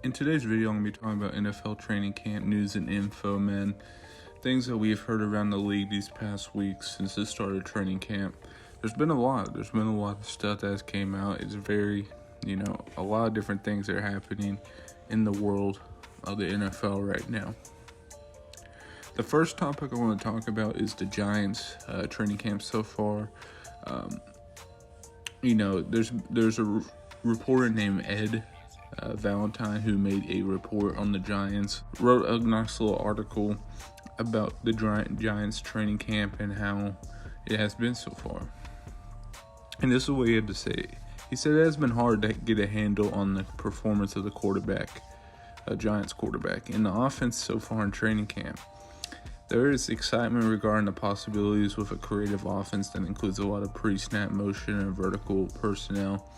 In today's video, I'm going to be talking about NFL training camp news and info, man. Things that we've heard around the league these past weeks since the start of training camp. There's been a lot of stuff that has came out. It's very, a lot of different things that are happening in the world of the NFL right now. The first topic I want to talk about is the Giants training camp so far. There's a reporter named Ed Valentine who made a report on the Giants, wrote a nice little article about the Giants training camp and how it has been so far. And this is what he had to say. He said it has been hard to get a handle on the performance of the quarterback, Giants quarterback, and the offense so far in training camp. There is excitement regarding the possibilities with a creative offense that includes a lot of pre-snap motion and vertical personnel.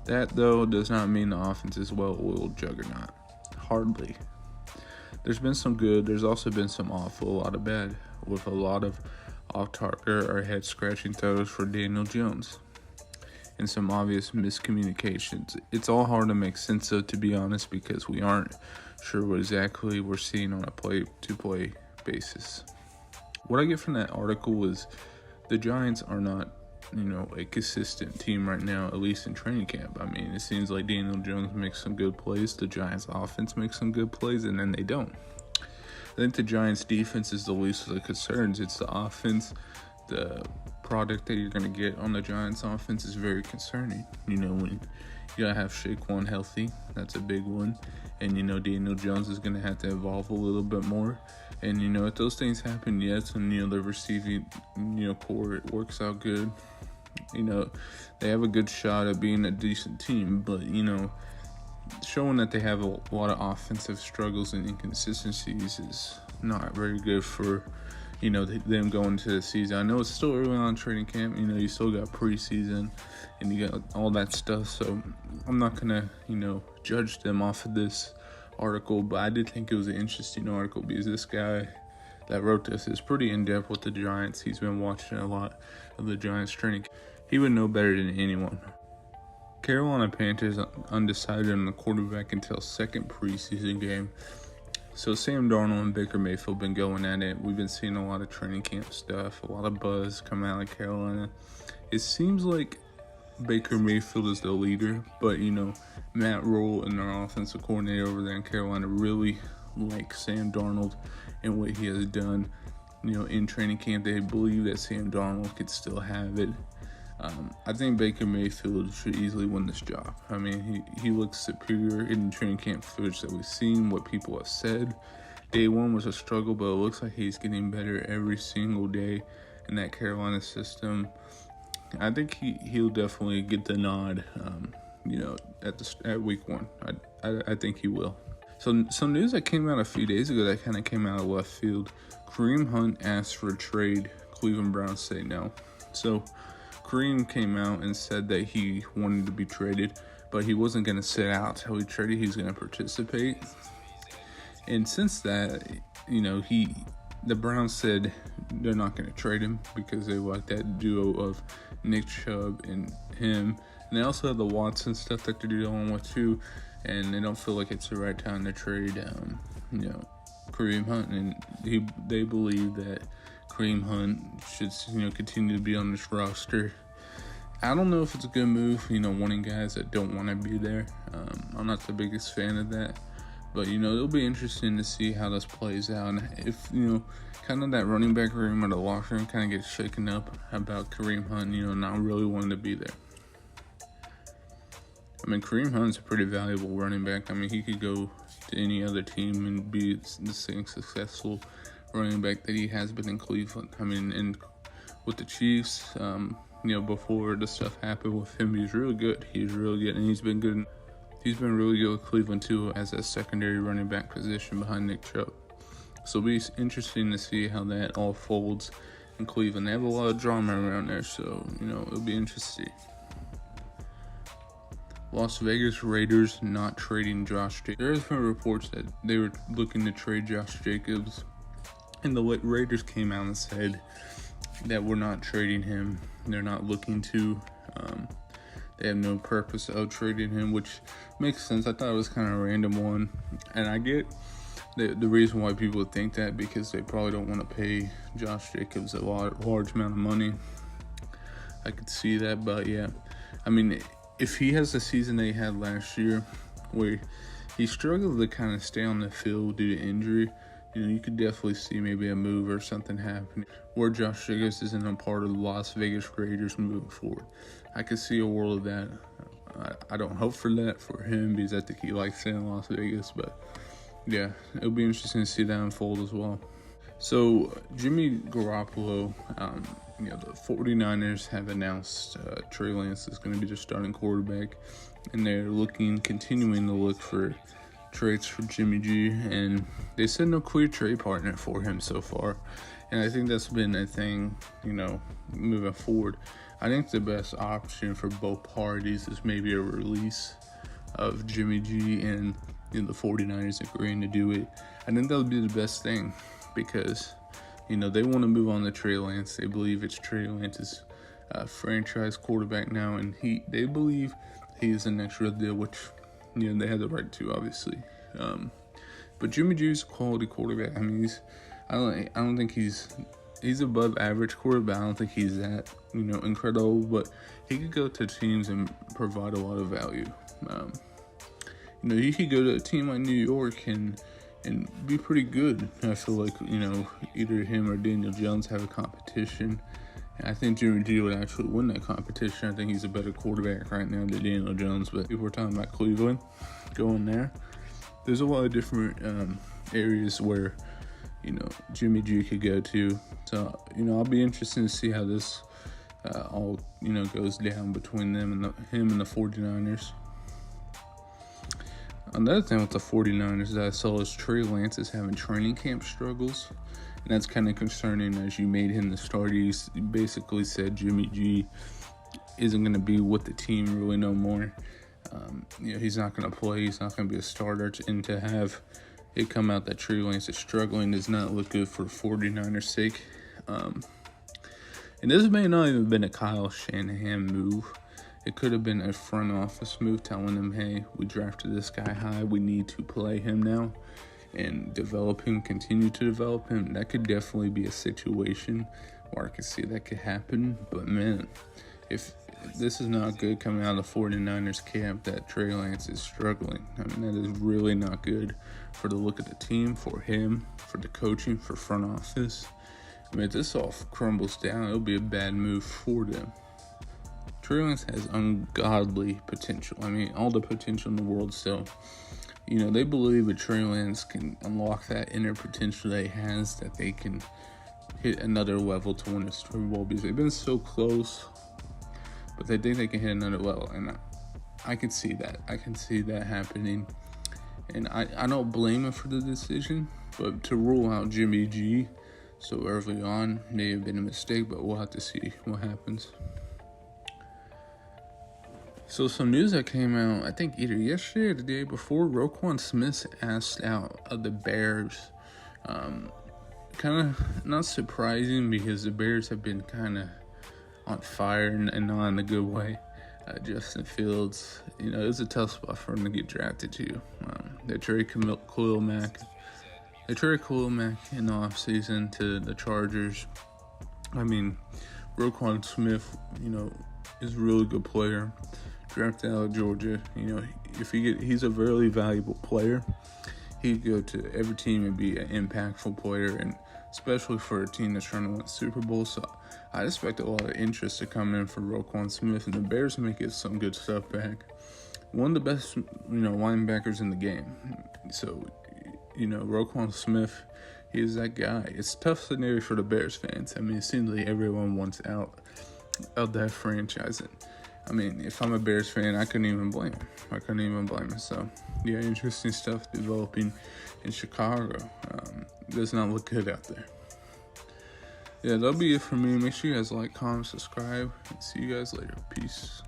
That, though, does not mean the offense is well-oiled juggernaut. Hardly. There's been some good, there's also been some awful, a lot of bad, with a lot of off-target or head-scratching throws for Daniel Jones, and some obvious miscommunications. It's all hard to make sense of, to be honest, because we aren't sure what exactly we're seeing on a play-to-play basis. What I get from that article is the Giants are not a consistent team right now, at least in training camp. I mean, it seems like Daniel Jones makes some good plays, the Giants offense makes some good plays, and then they don't. I think the Giants defense is the least of the concerns. It's the offense. The product that you're going to get on the Giants offense is very concerning. When you got to have Saquon healthy, that's a big one. And, Daniel Jones is going to have to evolve a little bit more. And, if those things happen, yes, and, the receiving, core, it works out good. They have a good shot at being a decent team, but, showing that they have a lot of offensive struggles and inconsistencies is not very good for, them going into the season. I know it's still early on training camp. You still got preseason and you got all that stuff. So I'm not going to, judge them off of this article, but I did think it was an interesting article because this guy that wrote this is pretty in-depth with the Giants. He's been watching a lot of the Giants training. He would know better than anyone. Carolina Panthers undecided on the quarterback until second preseason game. So Sam Darnold and Baker Mayfield been going at it. We've been seeing a lot of training camp stuff, a lot of buzz coming out of Carolina. It seems like Baker Mayfield is the leader, but Matt Rule and their offensive coordinator over there in Carolina really like Sam Darnold and what he has done. In training camp, they believe that Sam Darnold could still have it. I think Baker Mayfield should easily win this job. I mean, he looks superior in the training camp footage that we've seen, what people have said. Day one was a struggle, but it looks like he's getting better every single day in that Carolina system. I think he'll definitely get the nod, at week one. I think he will. So some news that came out a few days ago that kind of came out of left field. Kareem Hunt asked for a trade. Cleveland Browns say no. So Kareem came out and said that he wanted to be traded, but he wasn't going to sit out till he traded. He's going to participate. And since that, the Browns said they're not going to trade him because they like that duo of Nick Chubb and him. And they also have the Watson stuff that they're dealing with too. And they don't feel like it's the right time to trade, Kareem Hunt. And they believe that Kareem Hunt should, continue to be on this roster. I don't know if it's a good move, wanting guys that don't want to be there. I'm not the biggest fan of that. But, it'll be interesting to see how this plays out. And if, kind of that running back room or the locker room kind of gets shaken up about Kareem Hunt, not really wanting to be there. I mean, Kareem Hunt's a pretty valuable running back. I mean, he could go to any other team and be the same successful running back that he has been in Cleveland. I mean, and with the Chiefs, before the stuff happened with him, he's really good. He's really good, and he's been good. He's been really good with Cleveland, too, as a secondary running back position behind Nick Chubb. So it'll be interesting to see how that all folds in Cleveland. They have a lot of drama around there, so, it'll be interesting. Las Vegas Raiders not trading Josh Jacobs. There has been reports that they were looking to trade Josh Jacobs, and the Raiders came out and said that we're not trading him. They're not looking to. they have no purpose of trading him, which makes sense. I thought it was kind of a random one, and I get the reason why people think that, because they probably don't want to pay Josh Jacobs a large amount of money. I could see that, but yeah, I mean, if he has the season that he had last year, where he struggled to kind of stay on the field due to injury, you could definitely see maybe a move or something happening where Josh Jacobs isn't a part of the Las Vegas Raiders moving forward. I could see a world of that. I don't hope for that for him, because I think he likes staying in Las Vegas, but yeah, it'll be interesting to see that unfold as well. So Jimmy Garoppolo, the 49ers have announced Trey Lance is going to be the starting quarterback, and they're continuing to look for trades for Jimmy G, and they said no clear trade partner for him so far, and I think that's been a thing, moving forward. I think the best option for both parties is maybe a release of Jimmy G and the 49ers agreeing to do it. I think that would be the best thing, because they want to move on to Trey Lance. They believe it's Trey Lance's franchise quarterback now, and they believe he's the next real deal, which they have the right to, obviously. But Jimmy G is a quality quarterback. I mean, I don't think he's above average quarterback. I don't think he's that incredible, but he could go to teams and provide a lot of value. He could go to a team like New York and be pretty good. I feel like either him or Daniel Jones have a competition. And I think Jimmy G would actually win that competition. I think he's a better quarterback right now than Daniel Jones. But if we're talking about Cleveland, going there's a lot of different areas where Jimmy G could go to. So I'll be interested to see how this all goes down between him and the 49ers. Another thing with the 49ers that I saw is Trey Lance is having training camp struggles. And that's kind of concerning, as you made him the starter. You basically said Jimmy G isn't going to be with the team really no more. He's not going to play. He's not going to be a starter. And to have it come out that Trey Lance is struggling does not look good for 49ers' sake. And this may not even have been a Kyle Shanahan move. It could have been a front office move telling them, hey, we drafted this guy high. We need to play him now and develop him, continue to develop him. That could definitely be a situation where I could see that could happen. But, man, if this is not good coming out of the 49ers camp that Trey Lance is struggling. I mean, that is really not good for the look of the team, for him, for the coaching, for front office. I mean, if this all crumbles down, it'll be a bad move for them. Trey Lance has ungodly potential. I mean, all the potential in the world. So, they believe that Trey Lance can unlock that inner potential that he has, that they can hit another level to win a Super Bowl, because they've been so close, but they think they can hit another level. And I can see that. I can see that happening. And I don't blame him for the decision, but to rule out Jimmy G so early on may have been a mistake, but we'll have to see what happens. So some news that came out, I think either yesterday or the day before, Roquan Smith asked out of the Bears. Kind of not surprising, because the Bears have been kind of on fire and not in a good way. Justin Fields, it was a tough spot for him to get drafted to. They traded Khalil Mack. They traded Khalil Mack in the offseason to the Chargers. I mean, Roquan Smith, is a really good player. Drafted out of Georgia, he's a very valuable player. He'd go to every team and be an impactful player, and especially for a team that's trying to win Super Bowl. So I expect a lot of interest to come in for Roquan Smith, and the Bears may get some good stuff back. One of the best, linebackers in the game. So, Roquan Smith, he is that guy. It's a tough scenario for the Bears fans. I mean, it seems like everyone wants out of that franchise. And, I mean, if I'm a Bears fan, I couldn't even blame him. So, yeah, interesting stuff developing in Chicago. Does not look good out there. Yeah, that'll be it for me. Make sure you guys like, comment, subscribe, and see you guys later. Peace.